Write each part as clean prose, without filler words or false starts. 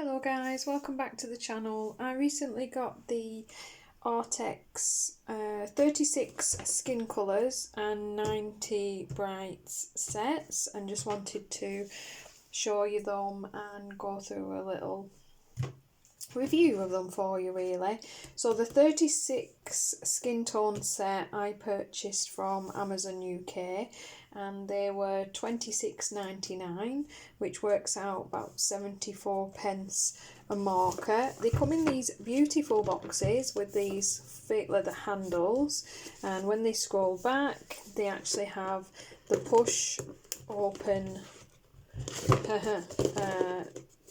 Hello guys, welcome back to the channel. I recently got the Arrtx 36 skin colours and 90 brights sets and just wanted to show you them and go through a little review of them for you really. So the 36 skin tone set I purchased from Amazon UK and they were £26.99, which works out about 74 pence a marker. They come in these beautiful boxes with these fake leather handles, and when they scroll back they actually have the push open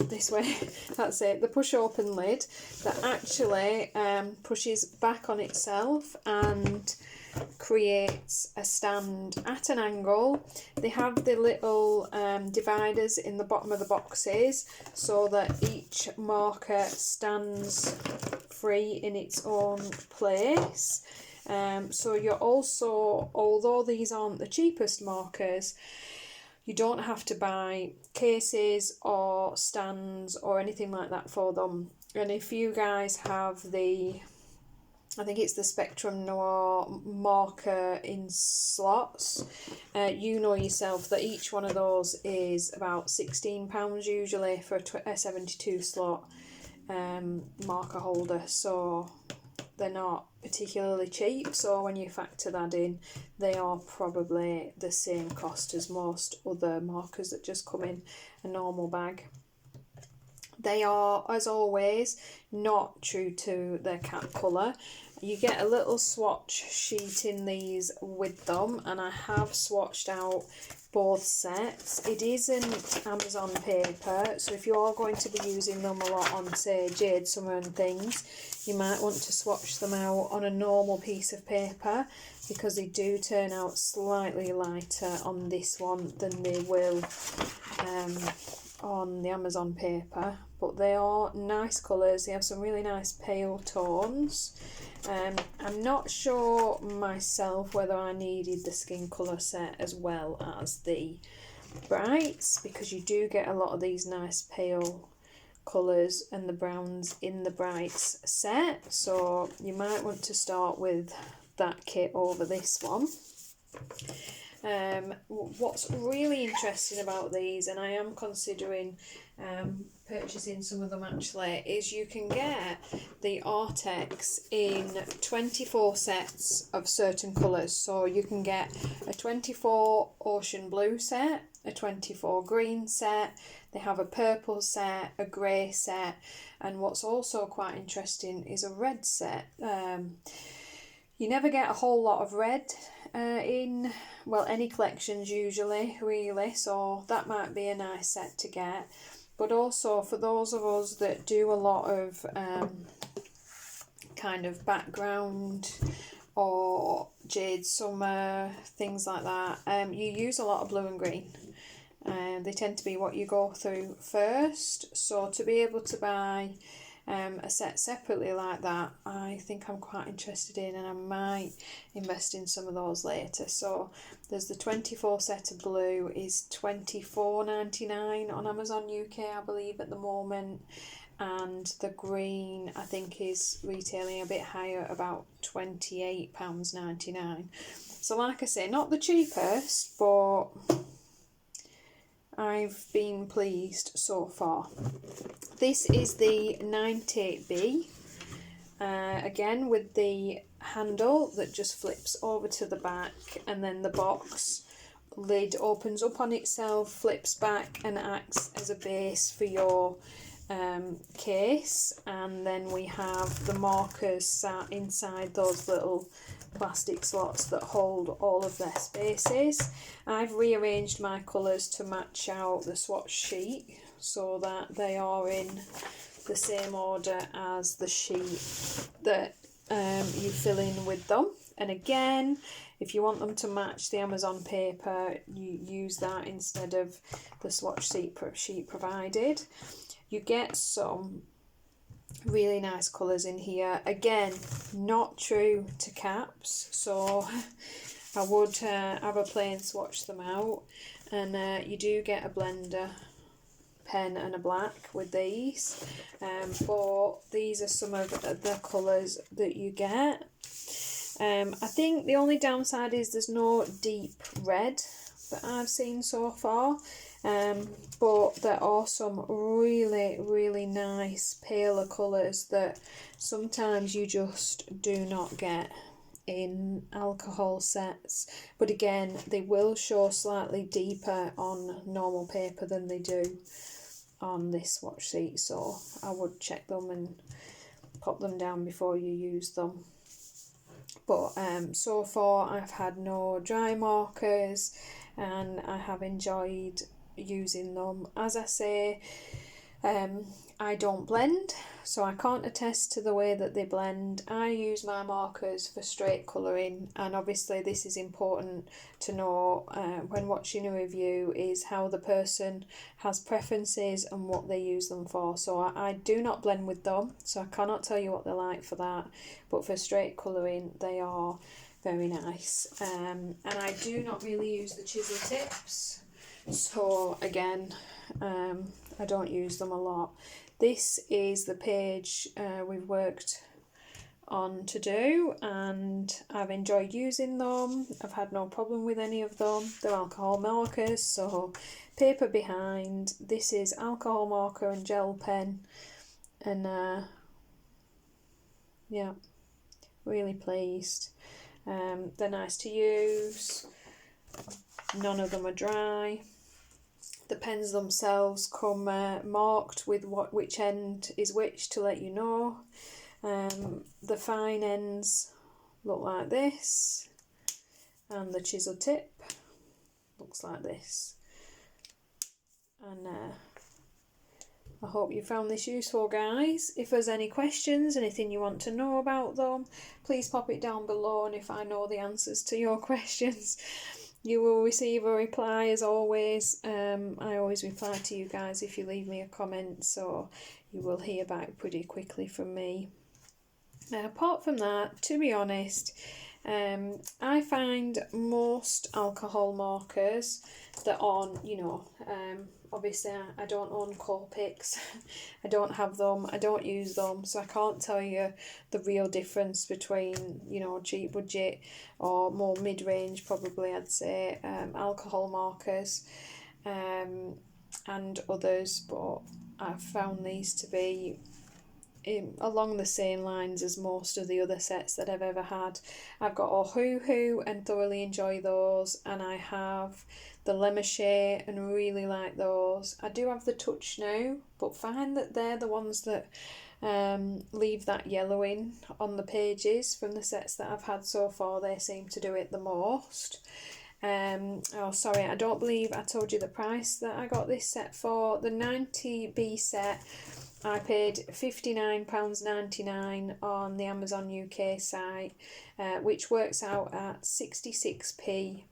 this way, that's it, the push open lid that actually pushes back on itself and creates a stand at an angle. They have the little dividers in the bottom of the boxes so that each marker stands free in its own place. So you're also, although these aren't the cheapest markers, you don't have to buy cases or stands or anything like that for them. And if you guys have the, I think it's the Spectrum Noir marker in slots, you know yourself that each one of those is about £16 usually for a 72 slot marker holder. So they're not particularly cheap, so when you factor that in, they are probably the same cost as most other markers that just come in a normal bag. They are, as always, not true to their cap colour. You get a little swatch sheet in these with them, and I have swatched out both sets. It isn't Amazon paper, so if you are going to be using them a lot on, say, jade summer and things, you might want to swatch them out on a normal piece of paper, because they do turn out slightly lighter on this one than they will on the Amazon paper. But they are nice colours. They have some really nice pale tones. I'm not sure myself whether I needed the skin colour set as well as the brights, because you do get a lot of these nice pale colours and the browns in the brights set, so you might want to start with that kit over this one. What's really interesting about these, and I am considering purchasing some of them actually, is you can get the Arrtx in 24 sets of certain colours. So you can get a 24 ocean blue set, a 24 green set, they have a purple set, a grey set, and what's also quite interesting is a red set. You never get a whole lot of red in, well, any collections usually, really, so that might be a nice set to get. But also for those of us that do a lot of kind of background or jade summer, things like that, you use a lot of blue and green. They tend to be what you go through first, so to be able to buy a set separately like that, I think I'm quite interested in, and I might invest in some of those later. So there's the 24 set of blue is £24.99 on Amazon UK, I believe, at the moment, and the green I think is retailing a bit higher, about £28.99. so like I say, not the cheapest, but I've been pleased so far. This is the 90B, again with the handle that just flips over to the back, and then the box lid opens up on itself, flips back, and acts as a base for your case. And then we have the markers sat inside those little plastic slots that hold all of their spaces. I've rearranged my colours to match out the swatch sheet so that they are in the same order as the sheet that you fill in with them. And again, if you want them to match the Amazon paper, you use that instead of the swatch sheet provided. You get some really nice colours in here. Again, not true to caps, so I would have a plain swatch them out. And you do get a blender pen and a black with these, but these are some of the colours that you get. I think the only downside is there's no deep red that I've seen so far, but there are some really nice paler colours that sometimes you just do not get in alcohol sets, but again they will show slightly deeper on normal paper than they do on this swatch sheet, so I would check them and pop them down before you use them. But so far I've had no dry markers and I have enjoyed using them. As I say, I don't blend, so I can't attest to the way that they blend. I use my markers for straight colouring, and obviously this is important to know when watching a review, is how the person has preferences and what they use them for. So I do not blend with them, so I cannot tell you what they're like for that, but for straight colouring they are very nice. And I do not really use the chisel tips, so again I don't use them a lot. This is the page we've worked on to do, and I've enjoyed using them. I've had no problem with any of them. They're alcohol markers, so paper behind. This is alcohol marker and gel pen, and yeah, really pleased. They're nice to use. None of them are dry. The pens themselves come marked with which end is which to let you know. The fine ends look like this, and the chisel tip looks like this. And I hope you found this useful, guys. If there's any questions, anything you want to know about them, please pop it down below, and if I know the answers to your questions, you will receive a reply as always. I always reply to you guys if you leave me a comment, so you will hear back pretty quickly from me. Apart from that, to be honest, I find most alcohol markers that aren't, obviously I don't own Copics, I don't have them, I don't use them, so I can't tell you the real difference between, cheap budget or more mid-range, probably I'd say, alcohol markers and others, but I've found these to be along the same lines as most of the other sets that I've ever had. I've got Arrtx and thoroughly enjoy those, and I have the Lemmershey and really like those. I do have the Touch now, but find that they're the ones that leave that yellowing on the pages. From the sets that I've had so far, they seem to do it the most. Oh sorry, I don't believe I told you the price that I got this set for. The 90B set, I paid £59.99 on the Amazon UK site, which works out at 66p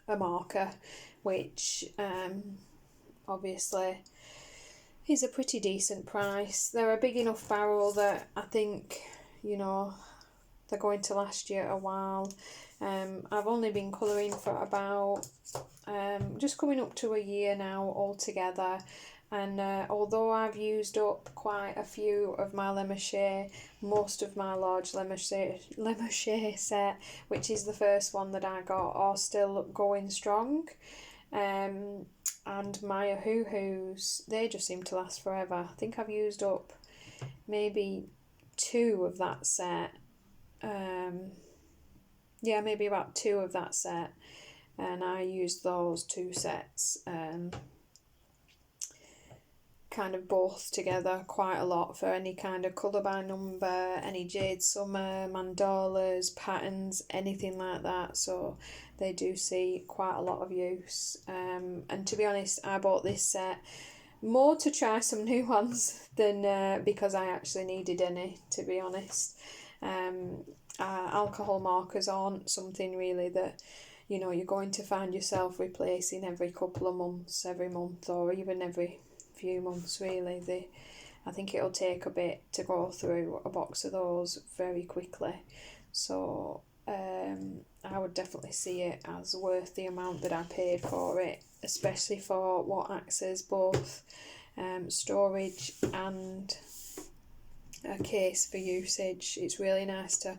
a marker, which obviously is a pretty decent price. They're a big enough barrel that I think, they're going to last you a while. I've only been colouring for about just coming up to a year now altogether, and although I've used up quite a few of my Lemmershey, most of my large Lemmershey set, which is the first one that I got, are still going strong. And my Arrtx, they just seem to last forever. I think I've used up maybe 2 of that set. Yeah, maybe about 2 of that set, and I used those 2 sets kind of both together quite a lot for any kind of colour by number, any Jade Summer, mandalas, patterns, anything like that, so they do see quite a lot of use. And to be honest, I bought this set more to try some new ones than because I actually needed any, to be honest. Alcohol markers aren't something really that you're going to find yourself replacing every couple of months, every month, or even every few months really. I think it'll take a bit to go through a box of those very quickly, so I would definitely see it as worth the amount that I paid for it, especially for what acts as both storage and a case for usage. It's really nice to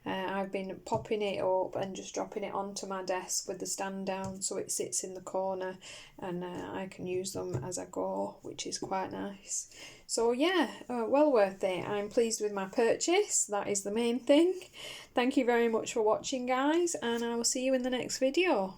I've been popping it up and just dropping it onto my desk with the stand down so it sits in the corner, and I can use them as I go, which is quite nice. So yeah, well worth it. I'm pleased with my purchase. That is the main thing. Thank you very much for watching, guys, and I will see you in the next video.